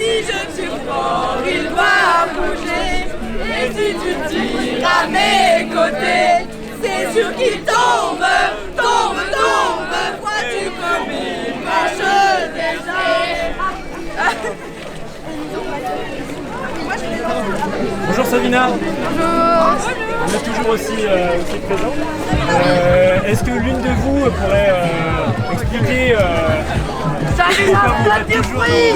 si je tire fort, il doit bouger. Et si tu tires à mes côtés, c'est sûr qu'il tombe, tombe, tombe. Vois-tu comme il marche déjà? Bonjour Savina. Bonjour. Vous êtes toujours aussi présente. Est-ce que l'une de vous pourrait expliquer Savina, plate du fruit.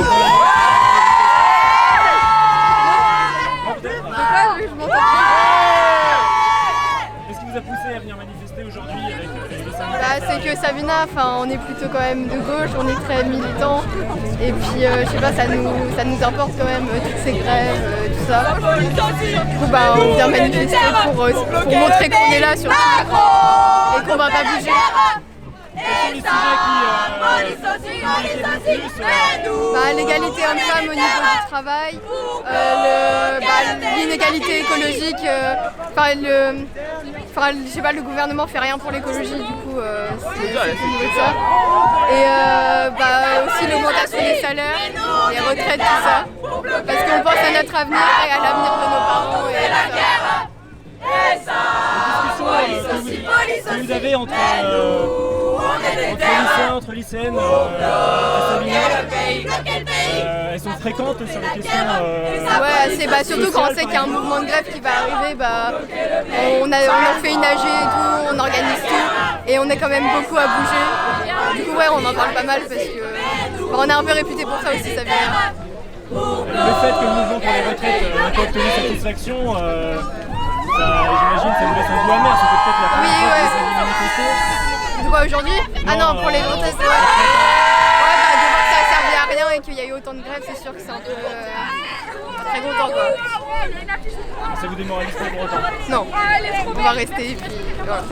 Qu'est-ce qui vous a poussé à venir manifester aujourd'hui avec les Savina? C'est que Savina, on est plutôt quand même de gauche, on est très militants. Et puis, je sais pas, ça nous importe quand même toutes ces grèves, tout ça. Du coup, on vient manifester pour montrer qu'on est là surtout et qu'on va pas bouger. L'égalité homme-femme au niveau du travail, l'inégalité écologique, je sais pas, le gouvernement fait rien pour l'écologie, du coup c'est ça. Et aussi l'augmentation des salaires, les retraites, tout ça, parce qu'on pense à notre avenir et à l'avenir de nos parents et tout ça. Que vous avez entre lycéens, entre lycéennes à Savina, elles sont fréquentes sur les questions. Ouais, surtout quand on sait qu'il y a un mouvement de grève qui va arriver, on en fait une AG et tout, on organise tout et on est quand même beaucoup à bouger. Du coup on en parle pas mal parce que on est un peu réputé pour ça aussi, Savina. Le fait que le mouvement pour les retraites n'a pas obtenu satisfaction, j'imagine que ça vous laisse un goût amer, c'était peut-être la première fois que vous avez manifesté. De quoi aujourd'hui? Ah non, pour les retraites, de voir que ça a servi à rien et qu'il y a eu autant de grèves, c'est sûr que c'est un peu pas très content quoi. Ça vous démoralise pas pour autant? Non, on va rester et puis voilà.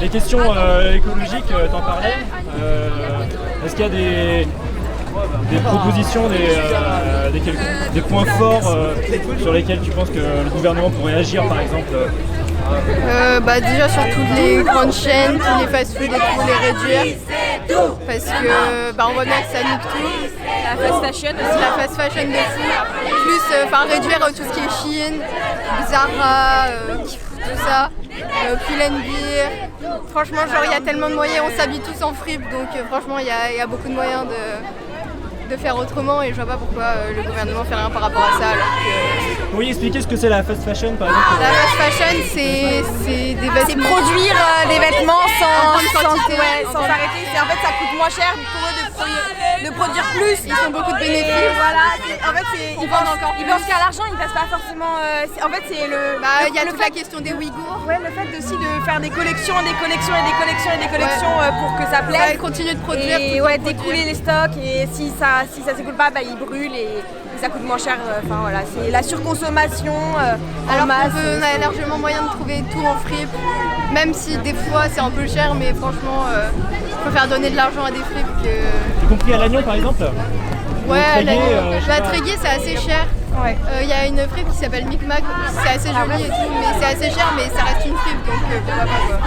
Les questions écologiques, t'en parlais. Est-ce qu'il y a des propositions, des points forts sur lesquels tu penses que le gouvernement pourrait agir par exemple? Déjà sur toutes les grandes chaînes, tous les fast-food et tout, les réduire. Parce que on voit bien que ça nique tout. La fast fashion aussi. La fast fashion de fou. Plus réduire tout ce qui est Shein, Zara, tout ça. Pull&Bear. Franchement, il y a tellement de moyens, on s'habille tous en fripe, donc franchement il y a beaucoup de moyens de faire autrement et je vois pas pourquoi le gouvernement fait rien par rapport à ça alors que... Vous pourriez expliquer ce que c'est la fast fashion par exemple? La fast fashion c'est des vêtements... C'est produire des vêtements sans quantité, sans arrêter. En fait ça coûte moins cher pour eux de produire plus. Ils ont beaucoup de bénéfices. Voilà. En fait ils pensent qu'à l'argent, ils passent pas forcément... en fait c'est le... Il y a toute la question des Ouïghours. Ouais, le fait aussi de faire des collections pour que ça plaise. Ouais, continuer de produire. Et d'écouler les stocks et si ça s'écoule pas, ils brûlent et ça coûte moins cher. Voilà, c'est la surconsommation en masse. On a largement moyen de trouver tout en fripe, même si des fois c'est un peu cher, mais franchement, faut faire donner de l'argent à des fripes Y compris à Lannion par exemple? Ouais, la Tréguier c'est assez cher. Il y a une fripe qui s'appelle Micmac, c'est assez joli et tout, mais c'est assez cher, mais ça reste une fripe, donc pourquoi pas quoi.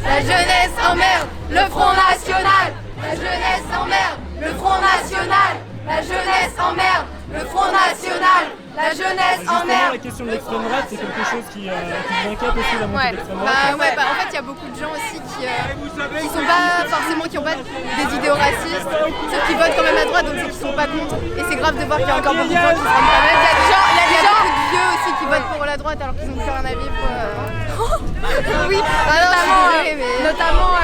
La jeunesse emmerde, le Front National. La jeunesse emmerde, le Front National. La jeunesse emmerde, le Front National. La jeunesse emmerde. La question de l'extrême droite, c'est quelque chose qui vous inquiète aussi, la montée de l'extrême droite? En fait, il y a beaucoup de gens aussi qui sont pas forcément, qui n'ont pas des idéaux racistes, ceux qui votent quand même à droite, donc ceux qui sont pas contre. Et c'est grave de voir qu'il y a encore beaucoup de gens qui se rendent pas mal. Il y a beaucoup de vieux aussi qui votent pour la droite alors qu'ils n'ont plus rien à vivre. Oui, notamment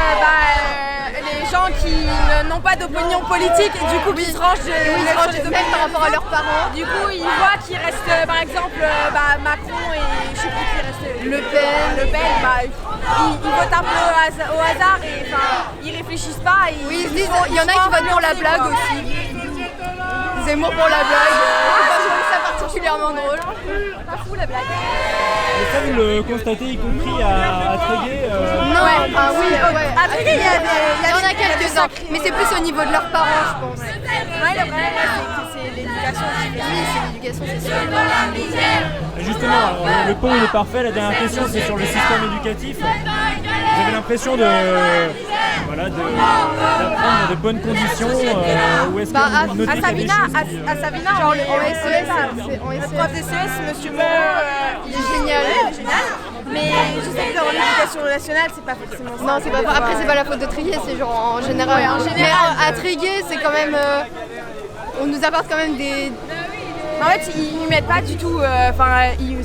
les gens qui n'ont pas d'opinion politique et du coup qui se rangent même par rapport à leurs parents. Du coup, ils voient qu'il reste par exemple Macron et je sais plus qui reste. Le Pen. Ils votent un peu au hasard et ils réfléchissent pas. Oui, ils se disent, il y en a qui votent pour la blague aussi. Zemmour pour la blague. Je trouve ça particulièrement drôle. Pas fou la blague. Et ça, vous le constatez, y compris à Tréguier? Non, oui. À Tréguier, il y en a quelques-uns, mais c'est plus au niveau de leurs parents, je pense. Ouais, le vrai, c'est l'éducation. Oui, c'est l'éducation, c'est sûr. Justement, le pont il est parfait. La dernière question, c'est sur le système éducatif. vous avez l'impression d'apprendre de bonnes conditions ou est-ce que vous notez qu'il y a des choses qui, à Savina, genre en SES, le prof de SES, monsieur Moreau, il est génial. Mais je sais que dans l'éducation nationale, c'est pas forcément ça. Non, c'est pas. Après, c'est pas la faute de Tréguier, c'est genre en général. Ouais, en général. Mais à Tréguier, c'est quand même. On nous apporte quand même des. En fait, ils ne mettent pas du tout.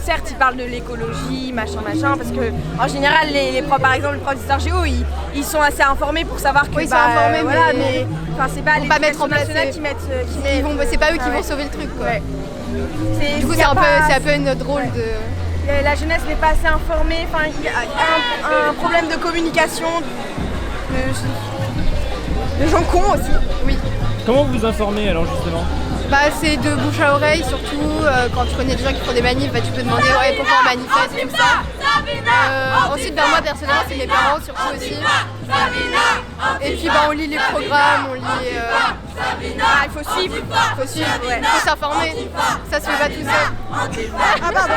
Certes, ils parlent de l'écologie, machin, parce que en général, les profs, par exemple, les profs d'histoire géo, ils sont assez informés pour savoir que. Oui, ils sont informés, voilà, mais c'est pas mettre en place nationale qui mettent. C'est pas eux qui vont sauver le truc, quoi. Ouais. Du coup, c'est un peu une drôle de. La jeunesse n'est pas assez informée. Enfin, il y a un problème de communication, de gens cons aussi. Oui. Comment vous vous informez alors justement? C'est de bouche à oreille surtout, quand tu connais des gens qui font des manifs, tu peux demander pourquoi on manifeste et tout ça. Ensuite moi personnellement c'est mes parents surtout aussi. Et puis on lit les programmes, on lit... il faut suivre, il faut s'informer, ça se fait pas tout seul. Ah pardon.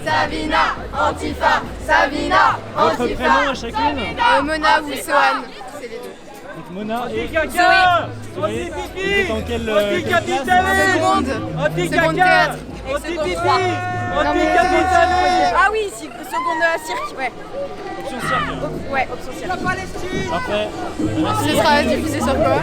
Savina, Antifa, Savina, Votre Antifa. prénom à chacune? Mona ou Sohan, c'est les deux. Donc Mona et Anti-caca, vous êtes en quelle classe? Seconde théâtre. Anti-pipi, Non, mais anti-capitalisme. Ah oui, seconde cirque, ouais. Option cirque. Ouais, option cirque. Parfait. Ce sera diffusé sur quoi?